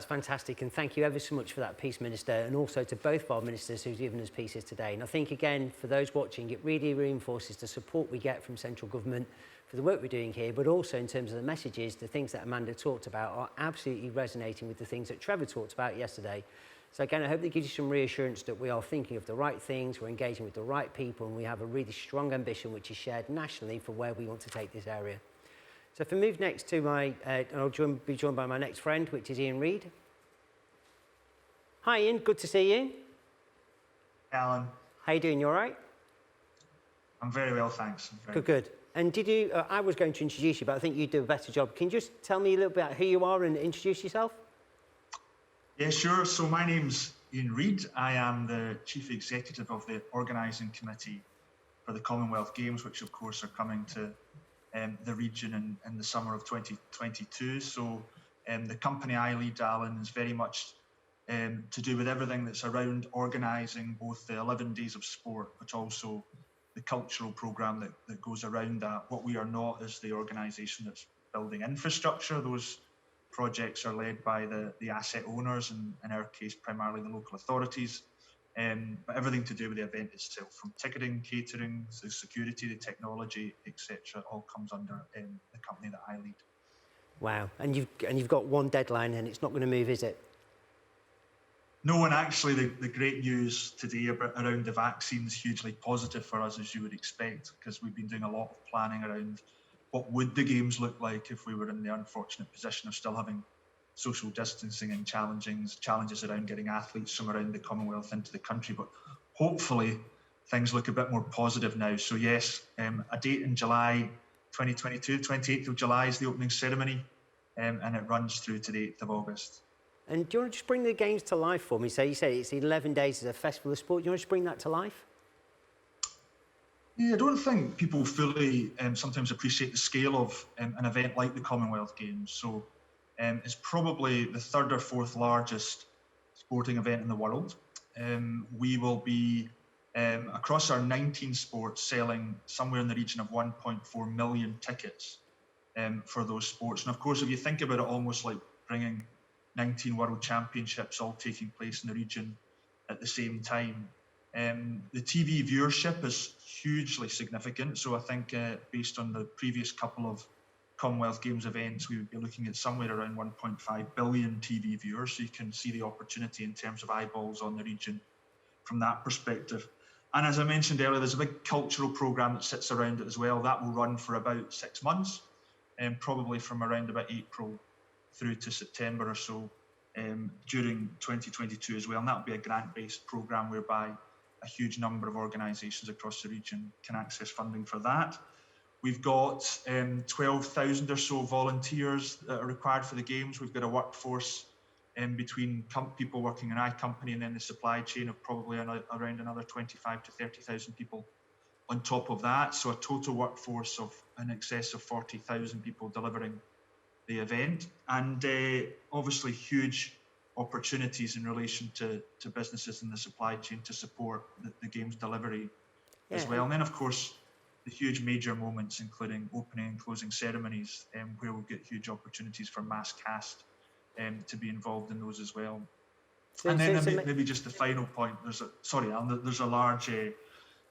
fantastic, and thank you ever so much for that piece, Minister, and also to both of our ministers who've given us pieces today. And I think, again, for those watching, it really reinforces the support we get from central government for the work we're doing here, but also in terms of the messages, the things that Amanda talked about are absolutely resonating with the things that Trevor talked about yesterday. So again, I hope that gives you some reassurance that we are thinking of the right things, we're engaging with the right people, and we have a really strong ambition which is shared nationally for where we want to take this area. So if I move next to my, I'll be joined by my next friend, which is Ian Reid. Hi Ian, good to see you. Alan. How you doing, you all right? I'm very well, thanks. Good. And did you, I was going to introduce you, but I think you'd do a better job. Can you just tell me a little bit about who you are and introduce yourself? Yeah, sure. So my name's Ian Reid. I am the Chief Executive of the Organising Committee for the Commonwealth Games, which of course are coming to the region in the summer of 2022. So the company I lead, Alan, is very much to do with everything that's around organising both the 11 days of sport, but also the cultural programme that goes around that. What we are not is the organisation that's building infrastructure. Those projects are led by the asset owners, and in our case, primarily the local authorities. But everything to do with the event itself, from ticketing, catering, the security, the technology, etc., all comes under the company that I lead. Wow, and you've got one deadline, and it's not going to move, is it? No, and actually the great news today around the vaccine is hugely positive for us, as you would expect, because we've been doing a lot of planning around what would the games look like if we were in the unfortunate position of still having social distancing and challenges around getting athletes from around the Commonwealth into the country. But hopefully things look a bit more positive now. So yes, a date in July 2022, 28th of July is the opening ceremony, and it runs through to the 8th of August. And do you want to just bring the games to life for me? So you say it's 11 days as a festival of sport. Do you want to just bring that to life? Yeah, I don't think people fully sometimes appreciate the scale of an event like the Commonwealth Games. So it's probably the third or fourth largest sporting event in the world. We will be, across our 19 sports, selling somewhere in the region of 1.4 million tickets for those sports. And of course, if you think about it, almost like bringing 19 World Championships all taking place in the region at the same time. The TV viewership is hugely significant. So I think based on the previous couple of Commonwealth Games events, we would be looking at somewhere around 1.5 billion TV viewers. So you can see the opportunity in terms of eyeballs on the region from that perspective. And as I mentioned earlier, there's a big cultural programme that sits around it as well. That will run for about 6 months, and probably from around about April through to September or so during 2022 as well. And that will be a grant-based programme whereby a huge number of organisations across the region can access funding for that. We've got 12,000 or so volunteers that are required for the Games. We've got a workforce between people working in iCompany and then the supply chain of probably around another 25 to 30,000 people on top of that. So a total workforce of in excess of 40,000 people delivering the event. And obviously huge opportunities in relation to businesses in the supply chain to support the Games delivery as well. And then of course, the huge major moments, including opening and closing ceremonies, where we'll get huge opportunities for mass cast to be involved in those as well. And then maybe just the final point, there's a large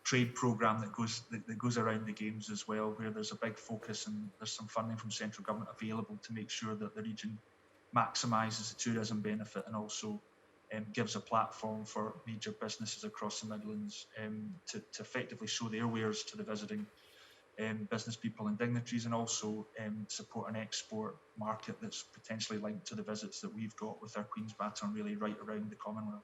trade programme that goes around the Games as well, where there's a big focus and there's some funding from central government available to make sure that the region maximises the tourism benefit and also gives a platform for major businesses across the Midlands to effectively show their wares to the visiting business people and dignitaries, and also support an export market that's potentially linked to the visits that we've got with our Queen's Baton really right around the Commonwealth.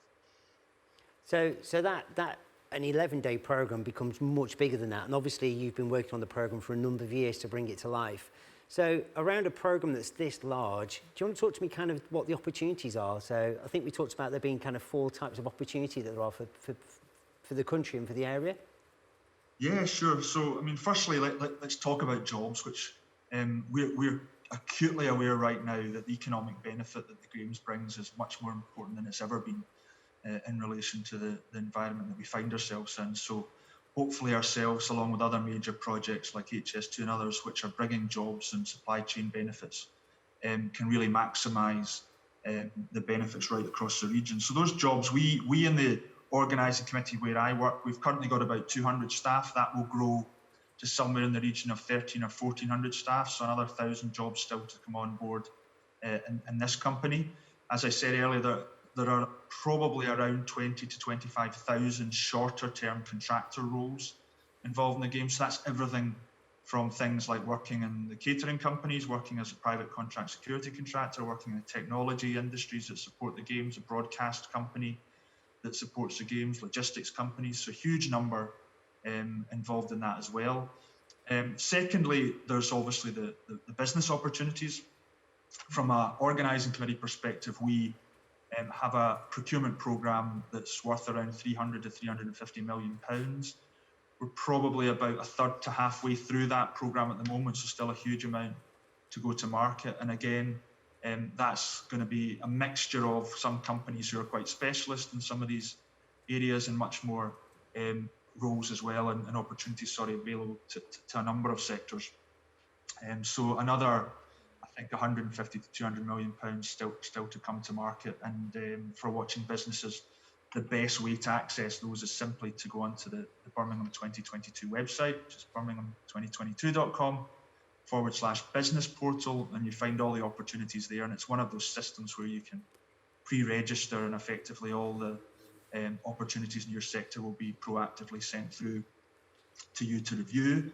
So that an 11-day programme becomes much bigger than that, and obviously you've been working on the programme for a number of years to bring it to life. So around a programme that's this large, do you want to talk to me kind of what the opportunities are? So I think we talked about there being kind of 4 types of opportunity that there are for the country and for the area. Yeah, sure. So, I mean, firstly, let's talk about jobs, which we're acutely aware right now that the economic benefit that the Games brings is much more important than it's ever been in relation to the environment that we find ourselves in. So hopefully ourselves, along with other major projects like HS2 and others, which are bringing jobs and supply chain benefits, can really maximise the benefits right across the region. So those jobs, we in the organising committee where I work, we've currently got about 200 staff. That will grow to somewhere in the region of 13 or 1400 staff, so another 1,000 jobs still to come on board in this company. As I said earlier, there are probably around 20 to 25,000 shorter term contractor roles involved in the game. So that's everything from things like working in the catering companies, working as a private contract security contractor, working in the technology industries that support the games, a broadcast company that supports the games, logistics companies, so huge number involved in that as well. Secondly, there's obviously the business opportunities. From an organising committee perspective, we have a procurement programme that's worth around 300 to 350 million pounds. We're probably about a third to halfway through that programme at the moment, so still a huge amount to go to market. And again, that's going to be a mixture of some companies who are quite specialist in some of these areas and much more roles as well and opportunities, available to a number of sectors. So another, I think, 150 to 200 million pounds still to come to market. And for watching businesses, the best way to access those is simply to go onto the Birmingham 2022 website, which is birmingham2022.com/business portal, and you find all the opportunities there. And it's one of those systems where you can pre-register, and effectively all the opportunities in your sector will be proactively sent through to you to review.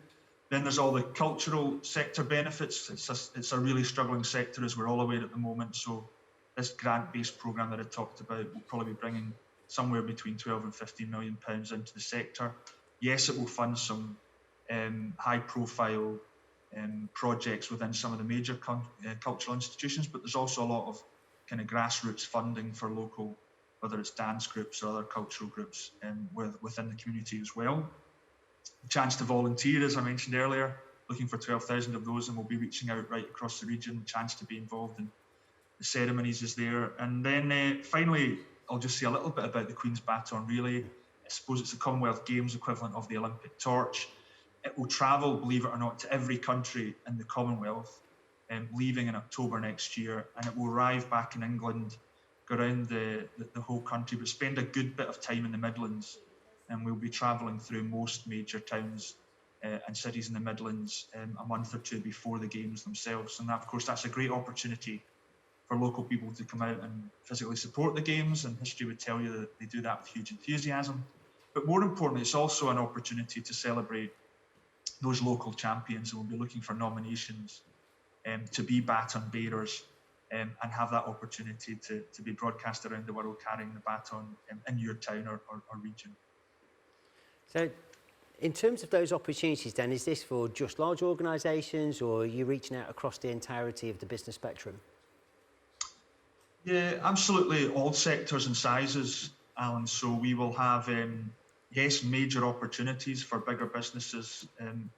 Then there's all the cultural sector benefits. It's a really struggling sector, as we're all aware at the moment. So this grant-based programme that I talked about will probably be bringing somewhere between 12 and 15 million pounds into the sector. Yes, it will fund some high-profile projects within some of the major cultural institutions, but there's also a lot of kind of grassroots funding for local, whether it's dance groups or other cultural groups within the community as well. The chance to volunteer, as I mentioned earlier, looking for 12,000 of those, and we'll be reaching out right across the region. The chance to be involved in the ceremonies is there. And then finally, I'll just say a little bit about the Queen's Baton Relay. I suppose it's the Commonwealth Games equivalent of the Olympic torch. It will travel, believe it or not, to every country in the Commonwealth, leaving in October next year, and it will arrive back in England, go around the whole country, but spend a good bit of time in the Midlands. And we'll be travelling through most major towns and cities in the Midlands a month or two before the games themselves. And that, of course, that's a great opportunity for local people to come out and physically support the games. And history would tell you that they do that with huge enthusiasm. But more importantly, it's also an opportunity to celebrate those local champions, and we'll be looking for nominations to be baton bearers and have that opportunity to be broadcast around the world carrying the baton in your town or region. So in terms of those opportunities then, is this for just large organisations, or are you reaching out across the entirety of the business spectrum? Yeah, absolutely all sectors and sizes, Alan. So we will have, yes, major opportunities for bigger businesses in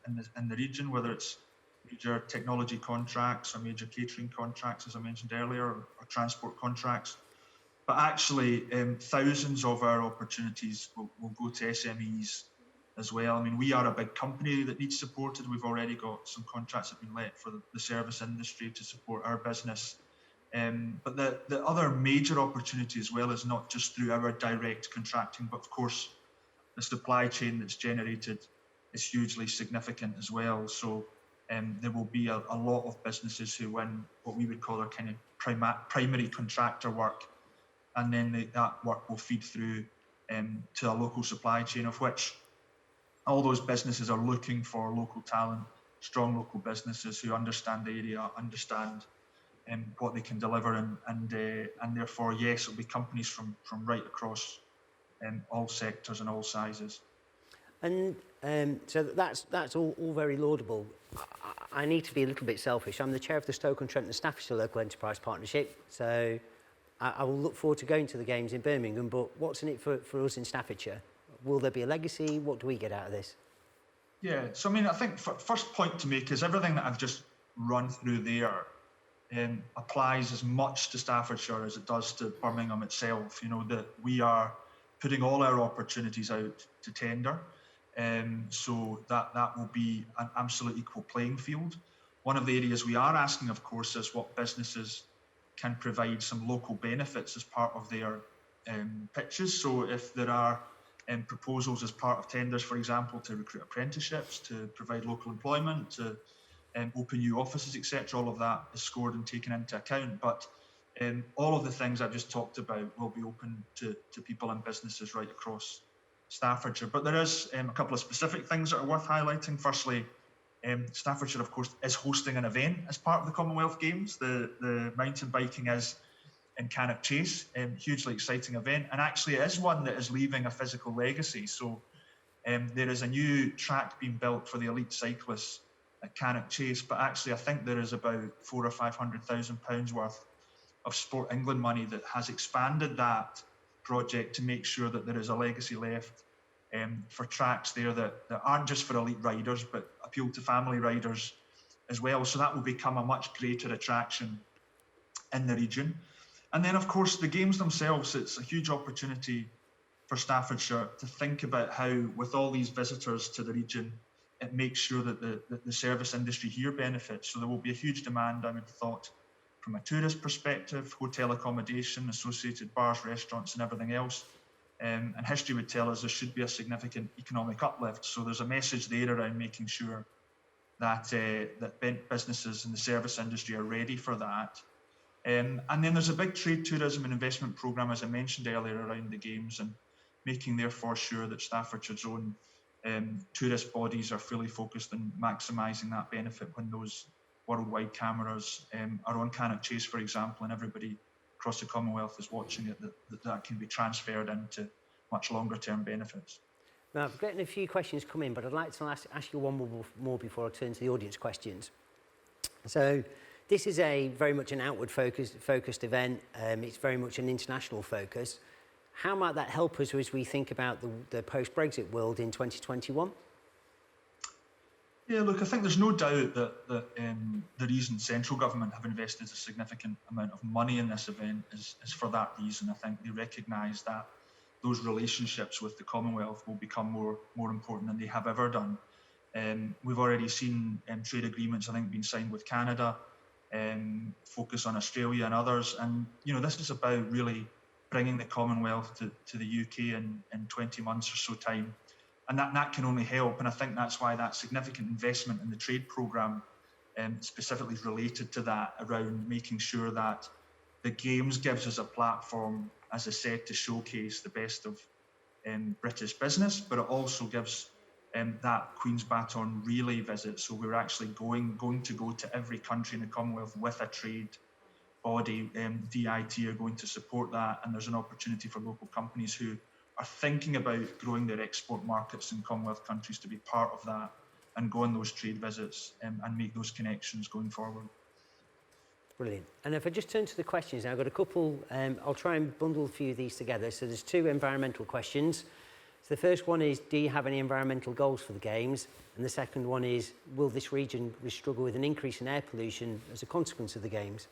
the region, whether it's major technology contracts or major catering contracts, as I mentioned earlier, or transport contracts. But actually, thousands of our opportunities will go to SMEs as well. I mean, we are a big company that needs supported. We've already got some contracts that have been let for the service industry to support our business. But the other major opportunity as well is not just through our direct contracting, but of course, the supply chain that's generated is hugely significant as well. So there will be a lot of businesses who win what we would call our kind of primary contractor work. And then that work will feed through to a local supply chain, of which all those businesses are looking for local talent, strong local businesses who understand the area, understand what they can deliver, and therefore, yes, it'll be companies from right across all sectors and all sizes. And so that's all very laudable. I need to be a little bit selfish. I'm the chair of the Stoke-on-Trent and Staffordshire Local Enterprise Partnership, so I will look forward to going to the games in Birmingham, but what's in it for us in Staffordshire? Will there be a legacy? What do we get out of this? Yeah, so I mean, I think first point to make is everything that I've just run through there applies as much to Staffordshire as it does to Birmingham itself. You know, that we are putting all our opportunities out to tender, so that will be an absolute equal playing field. One of the areas we are asking, of course, is what businesses can provide some local benefits as part of their pitches. So if there are proposals as part of tenders, for example, to recruit apprenticeships, to provide local employment, to open new offices, etc., all of that is scored and taken into account. But all of the things I've just talked about will be open to people and businesses right across Staffordshire. But there is a couple of specific things that are worth highlighting. Firstly, Staffordshire, of course, is hosting an event as part of the Commonwealth Games. The mountain biking is in Cannock Chase, hugely exciting event. And actually it is one that is leaving a physical legacy. So there is a new track being built for the elite cyclists at Cannock Chase, but actually I think there is about £400,000 or £500,000 worth of Sport England money that has expanded that project to make sure that there is a legacy left for tracks there that aren't just for elite riders, but appeal to family riders as well. So that will become a much greater attraction in the region. And then, of course, the games themselves, it's a huge opportunity for Staffordshire to think about how, with all these visitors to the region, it makes sure that the service industry here benefits. So there will be a huge demand, I would have thought, from a tourist perspective, hotel accommodation, associated bars, restaurants, and everything else. And history would tell us there should be a significant economic uplift. So there's a message there around making sure that that businesses in the service industry are ready for that. And then there's a big trade, tourism and investment programme, as I mentioned earlier, around the Games, and making therefore sure that Staffordshire's own tourist bodies are fully focused on maximising that benefit when those worldwide cameras are on Cannock Chase, for example, and everybody across the Commonwealth is watching it, that can be transferred into much longer term benefits. Now, I've gotten a few questions come in, but I'd like to ask you one more before I turn to the audience questions. So this is very much an outward focused event. It's very much an international focus. How might that help us as we think about the post-Brexit world in 2021? Yeah, look, I think there's no doubt that the reason central government have invested a significant amount of money in this event is for that reason. I think they recognise that those relationships with the Commonwealth will become more important than they have ever done. We've already seen trade agreements, I think, being signed with Canada, focus on Australia and others. And, you know, this is about really bringing the Commonwealth to the UK in 20 months or so time. And that can only help. And I think that's why that significant investment in the trade programme specifically is related to that, around making sure that the Games gives us a platform, as I said, to showcase the best of British business, but it also gives that Queen's Baton relay visit. So we're actually going to go to every country in the Commonwealth with a trade body. DIT are going to support that, and there's an opportunity for local companies who are thinking about growing their export markets in Commonwealth countries to be part of that and go on those trade visits and make those connections going forward. Brilliant. And if I just turn to the questions now, I've got a couple, I'll try and bundle a few of these together. So there's two environmental questions. So the first one is, do you have any environmental goals for the Games? And the second one is, will this region struggle with an increase in air pollution as a consequence of the Games?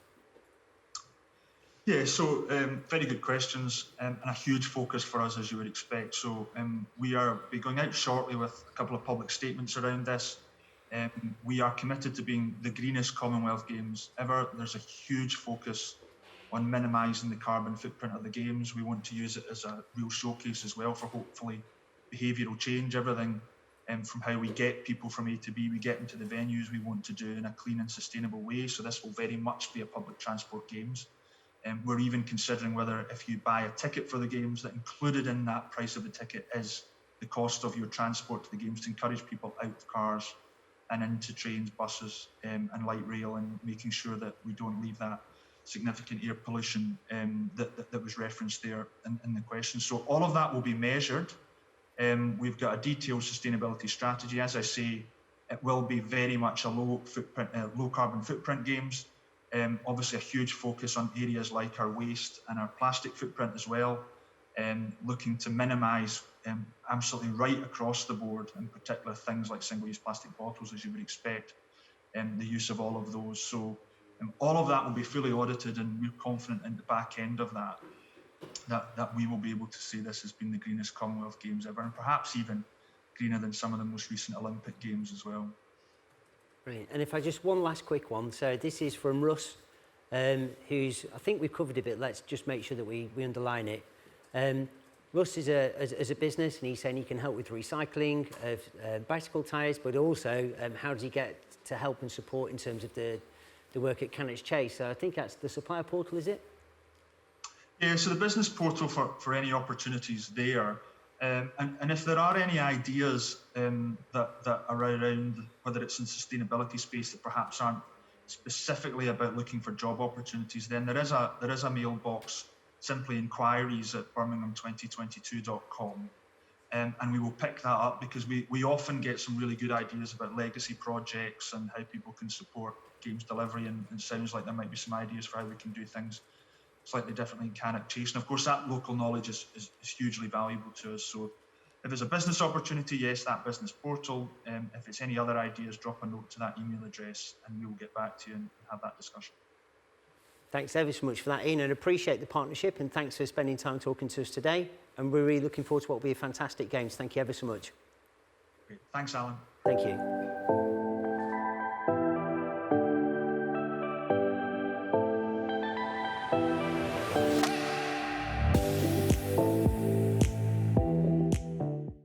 Yeah, so very good questions, and a huge focus for us, as you would expect. So we are going out shortly with a couple of public statements around this. We are committed to being the greenest Commonwealth Games ever. There's a huge focus on minimising the carbon footprint of the Games. We want to use it as a real showcase as well for hopefully behavioural change. Everything from how we get people from A to B, we get into the venues, we want to do in a clean and sustainable way. So this will very much be a public transport Games. We're even considering whether, if you buy a ticket for the Games, that included in that price of the ticket is the cost of your transport to the Games, to encourage people out of cars and into trains, buses and light rail, and making sure that we don't leave that significant air pollution that was referenced there in the question. So all of that will be measured. We've got a detailed sustainability strategy. As I say, it will be very much a low carbon footprint Games. Obviously a huge focus on areas like our waste and our plastic footprint as well, looking to minimise absolutely right across the board, in particular things like single-use plastic bottles, as you would expect, the use of all of those. So all of that will be fully audited, and we're confident in the back end of that we will be able to say this has been the greenest Commonwealth Games ever, and perhaps even greener than some of the most recent Olympic Games as well. Brilliant. And if I just one last quick one. So this is from Russ. who's, I think we've covered a bit, let's just make sure that we underline it. Russ is as a business, and he's saying he can help with recycling of bicycle tyres, but also how does he get to help and support in terms of the work at Cannock's Chase? So I think that's the supplier portal, is it? Yeah, so the business portal for any opportunities there. And if there are any ideas that are around, whether it's in sustainability space that perhaps aren't specifically about looking for job opportunities, then there is a mailbox, simply inquiries@birmingham2022.com. And we will pick that up, because we often get some really good ideas about legacy projects and how people can support games delivery, and it sounds like there might be some ideas for how we can do things slightly differently in Cannock Chase. And of course, that local knowledge is hugely valuable to us. So if it's a business opportunity, yes, that business portal. If it's any other ideas, drop a note to that email address and we will get back to you and have that discussion. Thanks ever so much for that, Ian, and appreciate the partnership, and thanks for spending time talking to us today. And we're really looking forward to what will be a fantastic games. Thank you ever so much. Great. Thanks, Alan. Thank you.